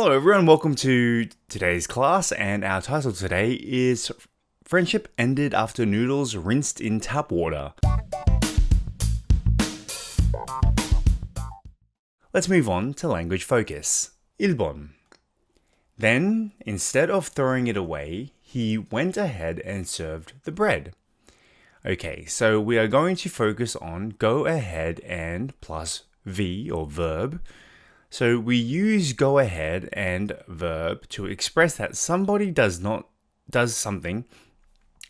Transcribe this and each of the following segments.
Hello everyone, welcome to today's class, and our title today is Friendship Ended After Noodles Rinsed in Tap Water. Let's move on to language focus. 1번. Then, instead of throwing it away, he went ahead and served the bread. Okay, so we are going to focus on go ahead and plus V or verb. So we use go ahead and verb to express that somebody does something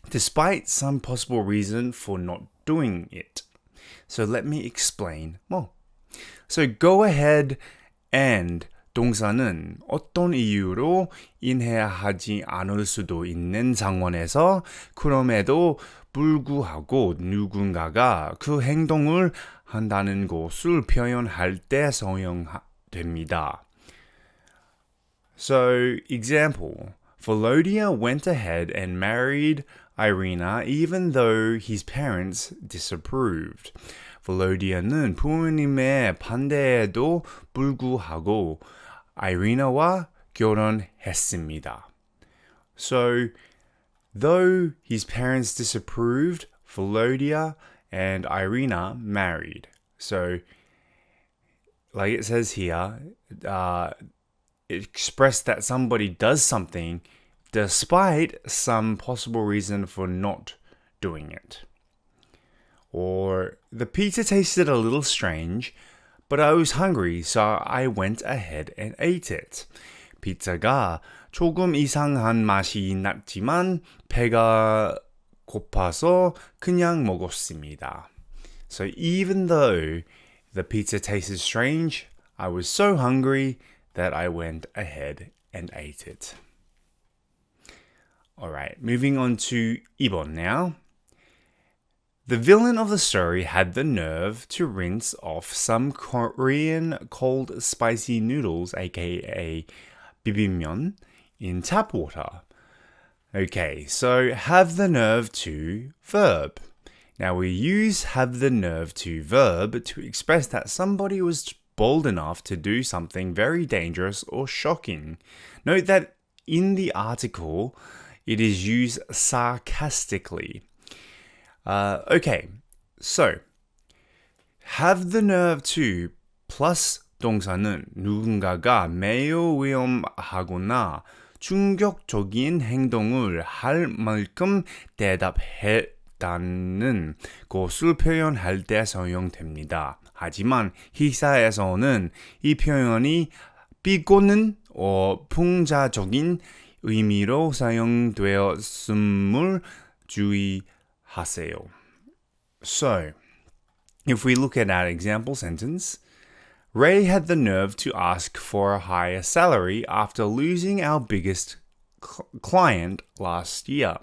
despite some possible reason for not doing it. So let me explain more. So go ahead and 동사는 어떤 이유로 인해하지 않을 수도 있는 상황에서 그럼에도 불구하고 누군가가 그 행동을 한다는 것을 표현할 때 사용됩니다. So, example, Volodya went ahead and married Irina even though his parents disapproved. Volodya는 부모님의 반대에도 불구하고 Irina와 결혼했습니다. So, though his parents disapproved, Volodya and Irina married. So, like it says here, it expressed that somebody does something despite some possible reason for not doing it. Or, the pizza tasted a little strange, but I was hungry, so I went ahead and ate it. 피자가 조금 이상한 맛이 났지만 배가 고파서 그냥 먹었습니다. So even though the pizza tasted strange, I was so hungry that I went ahead and ate it. Alright, moving on to 2번 now. The villain of the story had the nerve to rinse off some Korean cold spicy noodles, aka bibimbap, in tap water. Okay, so have the nerve to verb. Now we use have the nerve to verb to express that somebody was bold enough to do something very dangerous or shocking. Note that in the article, it is used sarcastically. Okay, so have the nerve to plus 동사는 누군가가 매우 위험하거나 충격적인 행동을 할 만큼 대답했다는 것을 표현할 때 사용됩니다. 하지만 기사에서는 이 표현이 비꼬는 풍자적인 의미로 사용되었음을 주의하세요. So, if we look at our example sentence, Ray had the nerve to ask for a higher salary after losing our biggest client last year.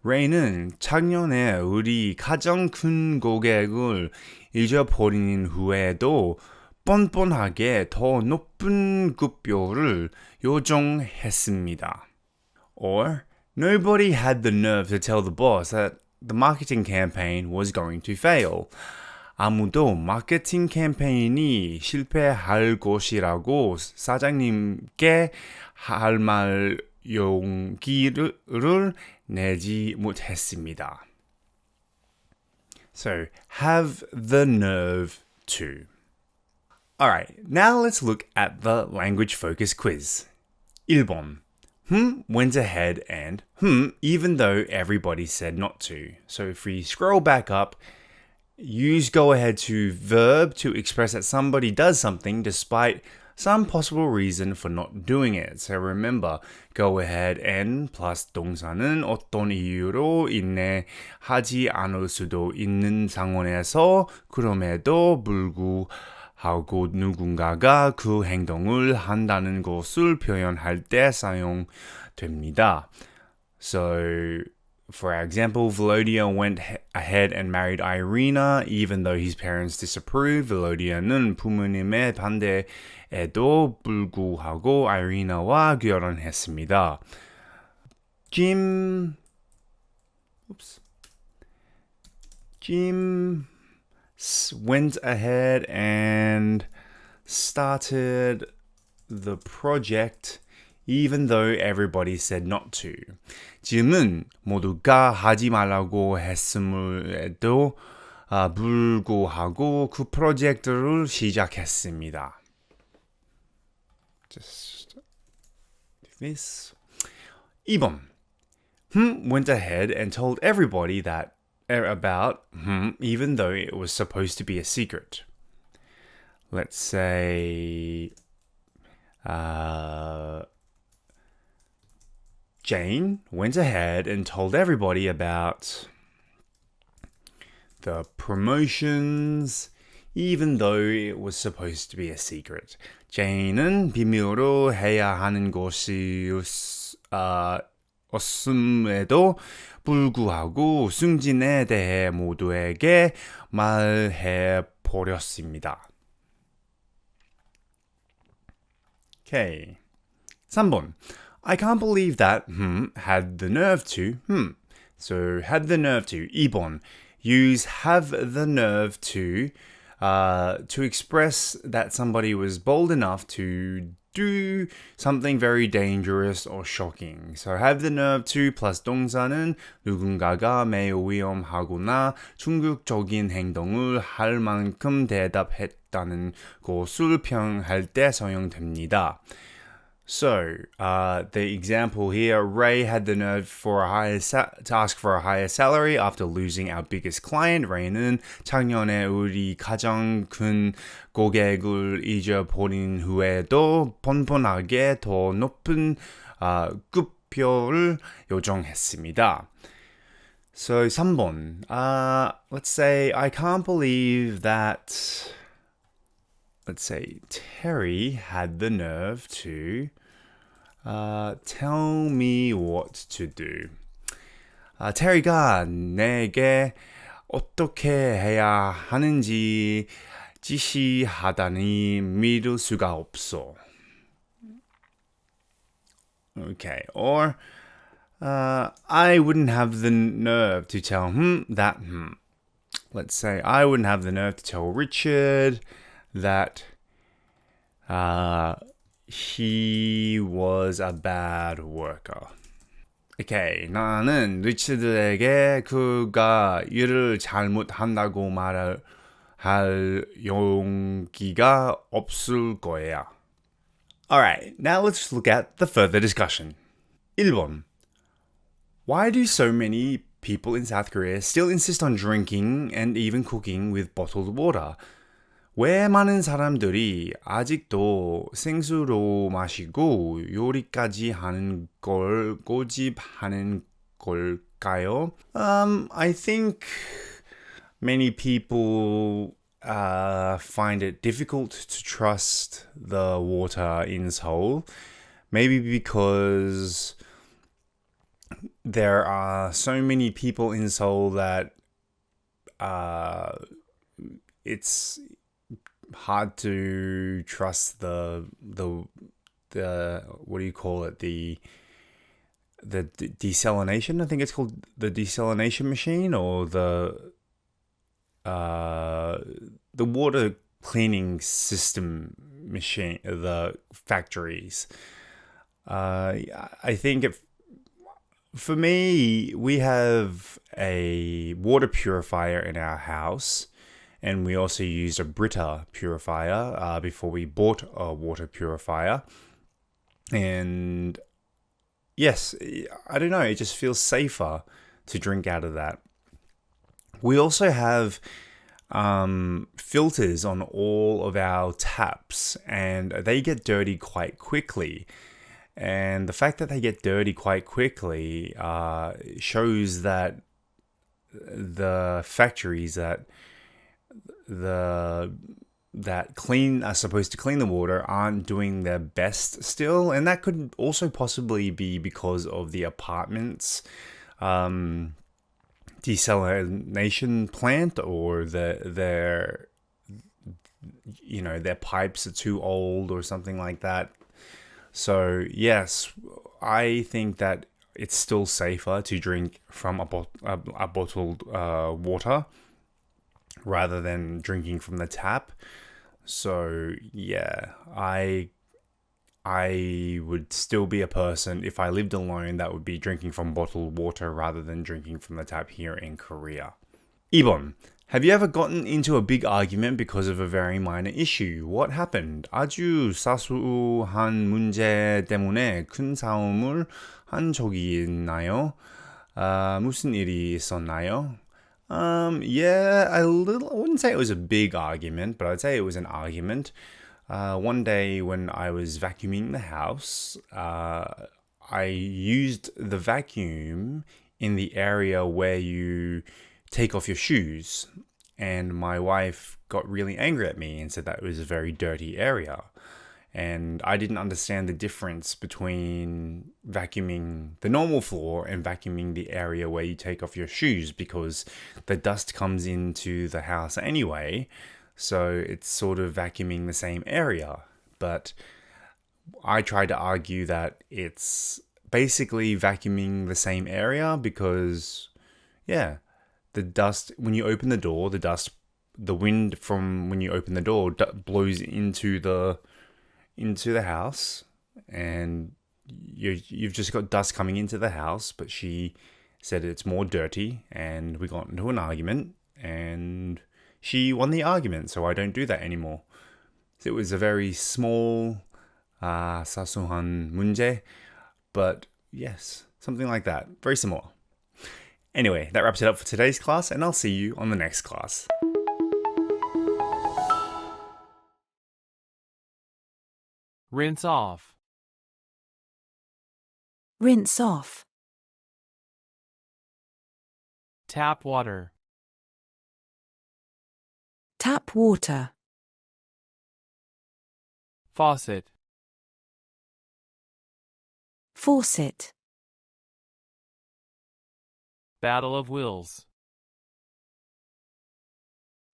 Ray는 작년에 우리 가장 큰 고객을 잊어버린 후에도 뻔뻔하게 더 높은 급여를 요청했습니다. Or, nobody had the nerve to tell the boss that the marketing campaign was going to fail. 아무도 마케팅 캠페인이 실패할 것이라고 사장님께 할 말 용기를 내지 못했습니다. So, have the nerve to. Alright, now let's look at the language focus quiz. 1번. Went ahead and even though everybody said not to. So if we scroll back up, use go ahead to verb to express that somebody does something despite some possible reason for not doing it. So remember, go ahead and plus 동사는 어떤 이유로 인해하지 않을 수도 있는 상황에서 그럼에도 불구하고 누군가가 그 행동을 한다는 것을 표현할 때 사용됩니다. So, for example, Volodya went ahead and married Irina even though his parents disapproved. Volodya는 부모님의 반대에도 불구하고 Irina와 결혼했습니다. Jim went ahead and started the project even though everybody said not to. 지금은 모두가 하지 말라고 했음에도 불구하고 그 프로젝트를 시작했습니다. Just do this. 2번. Went ahead and told everybody that about even though it was supposed to be a secret. Let's say Jane went ahead and told everybody about the promotions even though it was supposed to be a secret. Jane은 비밀로 해야 하는 것이 없음에도 불구하고 승진에 대해 모두에게 말해버렸습니다. Okay. 3번. I can't believe that had the nerve to So had the nerve to 2번. Use have the nerve to express that somebody was bold enough to do something very dangerous or shocking. So have the nerve to plus 동사는 누군가가 매우 위험하거나 충격적인 행동을 할 만큼 대답했다는 것을 표현할 때 사용됩니다. So, the example here, Ray had the nerve for to ask for a higher salary after losing our biggest client. Ray는 작년에 우리 가장 큰 고객을 잊어버린 후에도 뻔뻔하게 더 높은 급여를 요청했습니다. So, 3번. Let's say, I can't believe that... Let's say Terry had the nerve to tell me what to do. Terry가 내게 어떻게 해야 하는지 지시하다니 믿을 수가 없어. Okay, or I wouldn't have the nerve to tell him that. Let's say I wouldn't have the nerve to tell Richard that he was a bad worker. Okay, 나는 리치드에게 그가 일을 잘못한다고 말할 용기가 없을 거야. Alright, now let's look at the further discussion. 1번. Why do so many people in South Korea still insist on drinking and even cooking with bottled water? 왜 많은 사람들이 아직도 생수로 마시고 요리까지 하는 걸 고집하는 걸까요? I think many people find it difficult to trust the water in Seoul. Maybe because there are so many people in Seoul that it's hard to trust the what do you call it, the desalination, I think it's called the desalination machine, or the water cleaning system machine, the factories. I think for me, we have a water purifier in our house. And we also used a Brita purifier before we bought a water purifier. And yes, I don't know, it just feels safer to drink out of that. We also have filters on all of our taps, and they get dirty quite quickly. And the fact that they get dirty quite quickly shows that the factories that are supposed to clean the water aren't doing their best still, and that could also possibly be because of the apartments desalination plant, or their pipes are too old or something like that. So yes, I think that it's still safer to drink from a bottled water rather than drinking from the tap. So yeah, I I would still be a person, if I lived alone, that would be drinking from bottled water rather than drinking from the tap here in Korea. 2번. Have you ever gotten into a big argument because of a very minor issue? What happened? 아주 사소한 문제 때문에 큰 싸움을 한 적이 있나요? 무슨 일이 있었나요? Yeah, I wouldn't say it was a big argument, but I'd say it was an argument. One day when I was vacuuming the house, I used the vacuum in the area where you take off your shoes. And my wife got really angry at me and said that it was a very dirty area. And I didn't understand the difference between vacuuming the normal floor and vacuuming the area where you take off your shoes because the dust comes into the house anyway. So it's sort of vacuuming the same area. But I tried to argue that it's basically vacuuming the same area because, yeah, the dust, when you open the door, the wind from when you open the door blows into the house, and you've just got dust coming into the house. But she said it's more dirty, and we got into an argument, and she won the argument, so I don't do that anymore. So it was a very small 사소한 문제, but yes, something like that, very similar. Anyway, that wraps it up for today's class, and I'll see you on the next class. Rinse off. Rinse off. Tap water. Tap water. Faucet. Faucet. Battle of wills.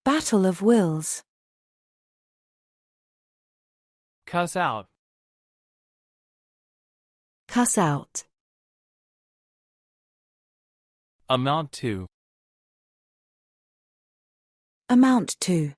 Battle of wills. Cuss out. Cuss out. Amount to. Amount to.